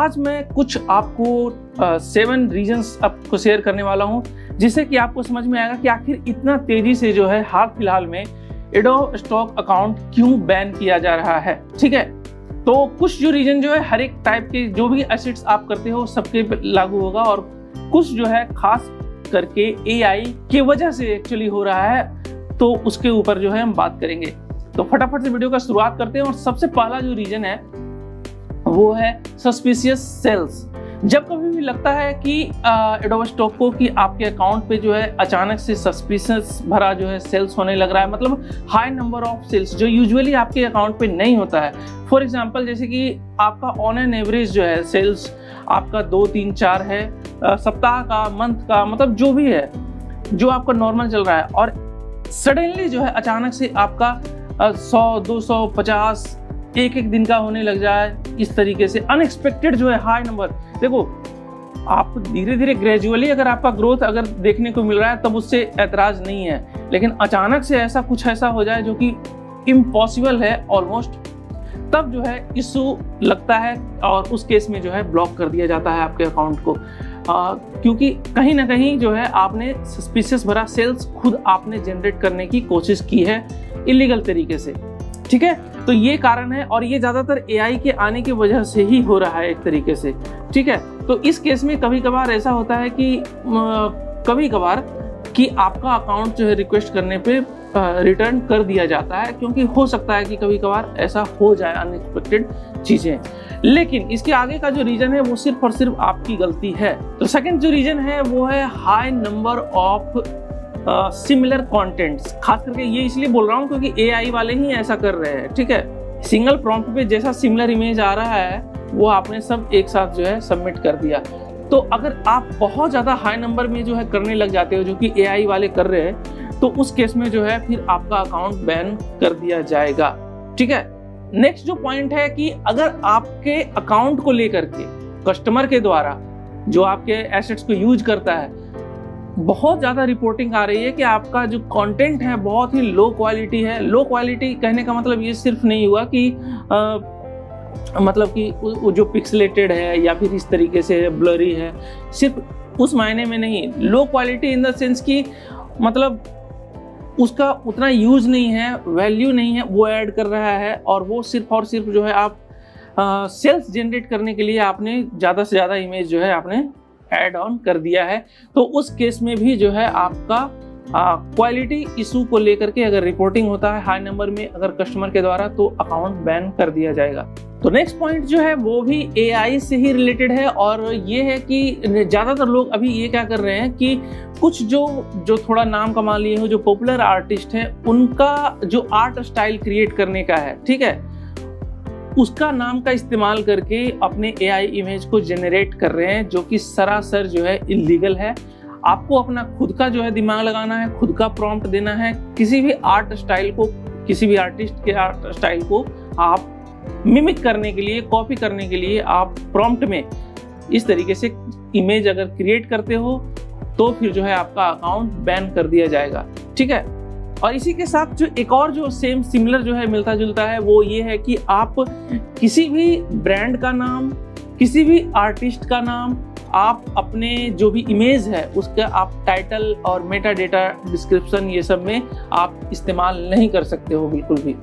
आज मैं कुछ आपको 7 रीजंस आपको शेयर करने वाला हूं, जिससे कि आपको समझ में आएगा कि आखिर इतना तेजी से जो है हाल फिलहाल में एडोब स्टॉक अकाउंट क्यों बैन किया जा रहा है। ठीक है, तो कुछ जो रीजन जो है हर एक टाइप के जो भी एसेट्स आप करते हो सबके लागू होगा, और कुछ जो है खास करके AI की वजह से एक्चुअली हो रहा है, तो उसके ऊपर जो है हम बात करेंगे। तो फटाफट से वीडियो का शुरुआत करते हैं। और सबसे पहला जो रीजन है वो है सस्पिशियस सेल्स। जब कभी भी लगता है कि एडोब स्टॉक को कि आपके अकाउंट पे जो है अचानक से सस्पिशियस भरा जो है सेल्स होने लग रहा है, मतलब हाई नंबर ऑफ सेल्स जो यूजुअली आपके अकाउंट पे नहीं होता है। फॉर एग्जांपल जैसे कि आपका ऑन एन एवरेज जो है सेल्स आपका 2, 3, 4 है, सप्ताह का, मंथ का, मतलब जो भी है जो आपका नॉर्मल चल रहा है, और सडनली जो है अचानक से आपका 100, 200, 50 एक दिन का होने लग जाए, इस तरीके से अनएक्सपेक्टेड जो है हाई नंबर। देखो, आप धीरे धीरे ग्रेजुअली अगर आपका ग्रोथ अगर देखने को मिल रहा है तब उससे ऐतराज नहीं है, लेकिन अचानक से ऐसा कुछ ऐसा हो जाए जो कि इम्पॉसिबल है ऑलमोस्ट, तब जो है इशू लगता है, और उस केस में जो है ब्लॉक कर दिया जाता है आपके अकाउंट को, क्योंकि कहीं ना कहीं जो है आपने सस्पिशियस भरा सेल्स खुद आपने जनरेट करने की कोशिश की है इलीगल तरीके से। ठीक है, तो ये कारण है, और ये ज़्यादातर AI के आने की वजह से ही हो रहा है एक तरीके से। ठीक है, तो इस केस में कभी कभार ऐसा होता है कि आपका अकाउंट जो है रिक्वेस्ट करने पे रिटर्न कर दिया जाता है, क्योंकि हो सकता है कि कभी कभार ऐसा हो जाए अनएक्सपेक्टेड चीज़ें। लेकिन इसके आगे का जो रीजन है वो सिर्फ और सिर्फ आपकी गलती है। तो सेकंड जो रीजन है वो है high number of similar contents. खास करके ये इसलिए बोल रहा हूँ क्योंकि AI वाले ही ऐसा कर रहे हैं। ठीक है, सिंगल प्रॉम्प्ट पे जैसा सिमिलर इमेज आ रहा है वो आपने सब एक साथ जो है सबमिट कर दिया। तो अगर आप बहुत ज़्यादा हाई नंबर में जो है करने लग जाते हो, जो कि AI वाले कर रहे हैं, तो उस केस में जो है फिर आपका अकाउंट बैन कर दिया जाएगा। ठीक है, नेक्स्ट जो पॉइंट है कि अगर आपके अकाउंट को लेकर के कस्टमर के द्वारा जो आपके एसेट्स को यूज करता है, बहुत ज़्यादा रिपोर्टिंग आ रही है कि आपका जो कंटेंट है बहुत ही लो क्वालिटी है। लो क्वालिटी कहने का मतलब ये सिर्फ नहीं हुआ कि मतलब कि जो पिक्सलेटेड है या फिर इस तरीके से ब्लरी है, सिर्फ उस मायने में नहीं। Low quality in the sense कि मतलब उसका उतना यूज नहीं है, वैल्यू नहीं है, वो ऐड कर रहा है, और वो सिर्फ और सिर्फ जो है आप सेल्स जनरेट करने के लिए आपने ज़्यादा से ज़्यादा इमेज जो है आपने ऐड ऑन कर दिया है। तो उस केस में भी जो है आपका क्वालिटी इशू को लेकर के अगर रिपोर्टिंग होता है हाई नंबर में अगर कस्टमर के द्वारा, तो अकाउंट बैन कर दिया जाएगा। तो नेक्स्ट पॉइंट जो है वो भी AI से ही रिलेटेड है, और ये है कि ज़्यादातर लोग अभी ये क्या कर रहे हैं कि कुछ जो थोड़ा नाम कमा लिए हो, जो पॉपुलर आर्टिस्ट हैं, उनका जो आर्ट स्टाइल क्रिएट करने का है, ठीक है, उसका नाम का इस्तेमाल करके अपने AI इमेज को जनरेट कर रहे हैं, जो कि सरासर जो है इलीगल है। आपको अपना खुद का जो है दिमाग लगाना है, खुद का प्रॉम्प्ट देना है। किसी भी आर्ट स्टाइल को, किसी भी आर्टिस्ट के आर्ट स्टाइल को आप मिमिक करने के लिए, कॉपी करने के लिए आप प्रॉम्प्ट में इस तरीके से इमेज अगर क्रिएट करते हो तो फिर जो है आपका अकाउंट बैन कर दिया जाएगा। ठीक है, और इसी के साथ जो एक और जो सेम सिमिलर जो है मिलता जुलता है वो ये है कि आप किसी भी ब्रांड का नाम, किसी भी आर्टिस्ट का नाम, आप अपने जो भी इमेज है उसका आप टाइटल और मेटा डेटा डिस्क्रिप्शन ये सब में आप इस्तेमाल नहीं कर सकते हो बिल्कुल भी।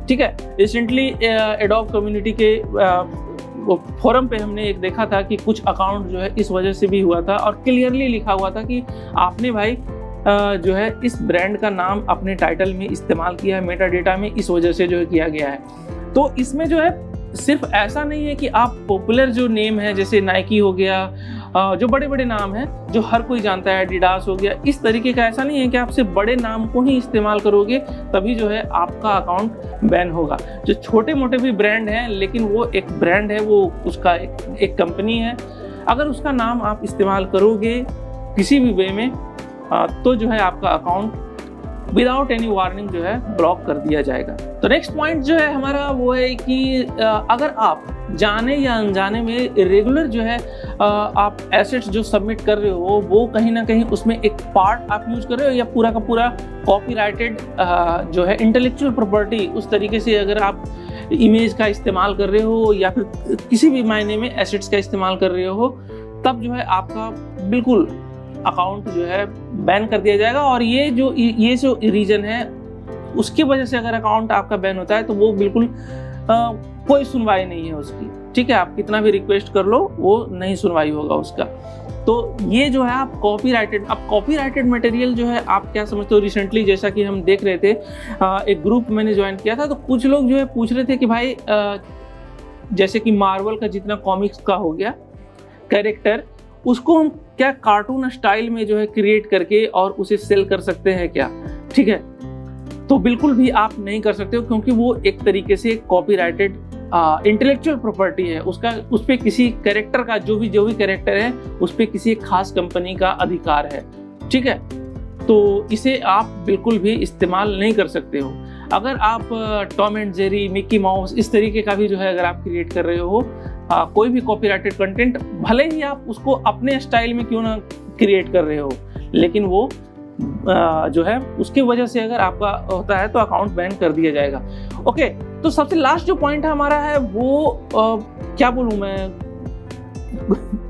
ठीक है, रिसेंटली एडोब कम्युनिटी के फोरम पे हमने एक देखा था कि कुछ अकाउंट जो है इस वजह से भी हुआ था, और क्लियरली लिखा हुआ था कि आपने भाई जो है इस ब्रांड का नाम अपने टाइटल में इस्तेमाल किया है, मेटा डेटा में, इस वजह से जो है किया गया है। तो इसमें जो है सिर्फ ऐसा नहीं है कि आप पॉपुलर जो नेम है जैसे नाइकी हो गया, जो बड़े बड़े नाम हैं जो हर कोई जानता है, एडिडास हो गया, इस तरीके का ऐसा नहीं है कि आप सिर्फ बड़े नाम को ही इस्तेमाल करोगे तभी जो है आपका अकाउंट बैन होगा। जो छोटे मोटे भी ब्रांड हैं, लेकिन वो एक ब्रांड है, वो उसका एक कंपनी है, अगर उसका नाम आप इस्तेमाल करोगे किसी भी वे में तो जो है आपका अकाउंट विदाउट एनी वार्निंग जो है ब्लॉक कर दिया जाएगा। तो नेक्स्ट पॉइंट जो है हमारा वो है कि अगर आप जाने या अनजाने में रेगुलर जो है आप एसेट्स जो सबमिट कर रहे हो वो कहीं ना कहीं उसमें एक पार्ट आप यूज कर रहे हो या पूरा का पूरा कॉपीराइटेड जो है इंटेलेक्चुअल प्रॉपर्टी उस तरीके से अगर आप इमेज का इस्तेमाल कर रहे हो या फिर किसी भी मायने में एसेट्स का इस्तेमाल कर रहे हो, तब जो है आपका बिल्कुल अकाउंट जो है बैन कर दिया जाएगा। और ये जो रीजन है उसकी वजह से अगर अकाउंट आपका बैन होता है तो वो बिल्कुल कोई सुनवाई नहीं है उसकी, ठीक है। आप कितना भी रिक्वेस्ट कर लो वो नहीं सुनवाई होगा उसका। तो ये जो है आप कॉपीराइटेड मटेरियल जो है आप क्या समझते हो? रिसेंटली जैसा कि हम देख रहे थे, एक ग्रुप मैंने ज्वाइन किया था, तो कुछ लोग जो है पूछ रहे थे कि भाई जैसे कि मार्वल का जितना कॉमिक्स का हो गया कैरेक्टर, उसको हम क्या कार्टून स्टाइल में जो है क्रिएट करके और उसे सेल कर सकते हैं क्या? ठीक है, तो बिल्कुल भी आप नहीं कर सकते हो, क्योंकि वो एक तरीके से कॉपीराइटेड इंटेलेक्चुअल प्रॉपर्टी है। उसका उस पे किसी कैरेक्टर का जो भी कैरेक्टर है उस पे किसी खास कंपनी का अधिकार है, ठीक है। तो इसे आप बिल्कुल भी इस्तेमाल नहीं कर सकते हो। अगर आप Tom and Jerry, Mickey mouse, इस तरीके का भी जो है अगर आप क्रिएट कर रहे हो कोई भी कॉपीराइटेड कंटेंट, भले ही आप उसको अपने स्टाइल में क्यों ना क्रिएट कर रहे हो, लेकिन वो जो है उसकी वजह से अगर आपका होता है तो अकाउंट बैन कर दिया जाएगा। ओके, तो सबसे लास्ट जो पॉइंट हमारा है वो क्या बोलूं मैं,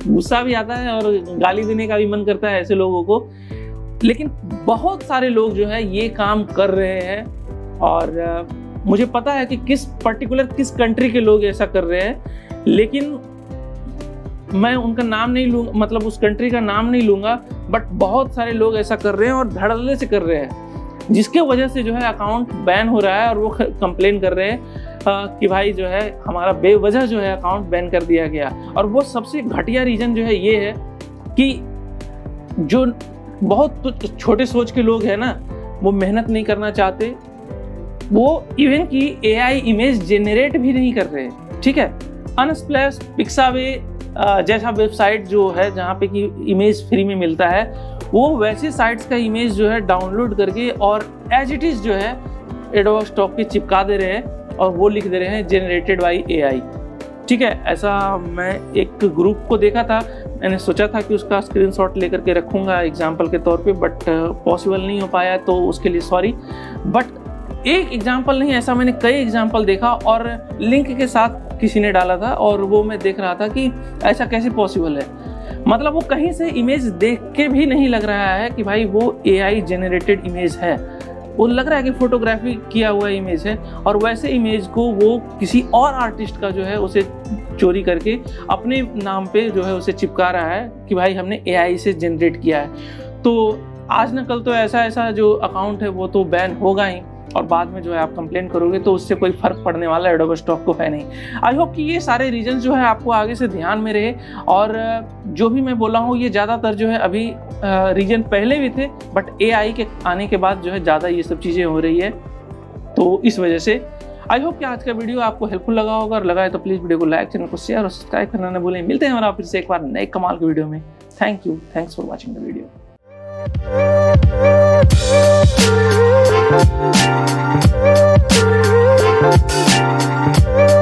गुस्सा भी आता है और गाली देने का भी मन करता है ऐसे लोगों को, लेकिन बहुत सारे लोग जो है ये काम कर रहे हैं और मुझे पता है कि किस कंट्री के लोग ऐसा कर रहे हैं, लेकिन मैं उनका नाम नहीं लूँगा, मतलब उस कंट्री का नाम नहीं लूँगा, बट बहुत सारे लोग ऐसा कर रहे हैं और धड़ल्ले से कर रहे हैं, जिसके वजह से जो है अकाउंट बैन हो रहा है। और वो कंप्लेन कर रहे हैं कि भाई जो है हमारा बेवजह जो है अकाउंट बैन कर दिया गया। और वो सबसे घटिया रीज़न जो है ये है कि जो बहुत छोटे सोच के लोग हैं ना, वो मेहनत नहीं करना चाहते, वो इवन कि AI इमेज जेनरेट भी नहीं कर रहे, ठीक है। अनस्प्लैश, पिक्सावे जैसा वेबसाइट जो है जहाँ पे कि इमेज फ्री में मिलता है, वो वैसे साइट्स का इमेज जो है डाउनलोड करके और एज इट इज़ जो है एडोब स्टॉक पे चिपका दे रहे हैं और वो लिख दे रहे हैं जनरेटेड बाई AI, ठीक है। ऐसा मैं एक ग्रुप को देखा था, मैंने सोचा था कि उसका स्क्रीनशॉट लेकर के रखूँगा एग्जाम्पल के तौर पे, बट पॉसिबल नहीं हो पाया, तो उसके लिए सॉरी। बट एक एग्जाम्पल नहीं, ऐसा मैंने कई एग्जाम्पल देखा और लिंक के साथ किसी ने डाला था और वो मैं देख रहा था कि ऐसा कैसे पॉसिबल है। मतलब वो कहीं से इमेज देख के भी नहीं लग रहा है कि भाई वो AI जनरेटेड इमेज है, वो लग रहा है कि फोटोग्राफी किया हुआ इमेज है, और वैसे इमेज को वो किसी और आर्टिस्ट का जो है उसे चोरी करके अपने नाम पे जो है उसे चिपका रहा है कि भाई हमने AI से जनरेट किया है। तो आज न कल तो ऐसा जो अकाउंट है वो तो बैन होगा ही, और बाद में जो है आप कंप्लेन करोगे तो उससे कोई फर्क पड़ने वाला एडोब स्टॉक को है नहीं। आई होप कि ये सारे रीजन जो है आपको आगे से ध्यान में रहे, और जो भी मैं बोला हूँ ये ज़्यादातर जो है अभी रीजन पहले भी थे, बट AI के आने के बाद जो है ज़्यादा ये सब चीज़ें हो रही है, तो इस वजह से आई होप कि आज का वीडियो आपको हेल्पफुल लगा होगा। और लगा है तो प्लीज़ वीडियो को लाइक, चैनल को शेयर और सब्सक्राइब करना न भूलें। मिलते हैं हमारा फिर से एक बार नए कमाल के वीडियो में। Thank you, thanks for watching the video. We'll be right back.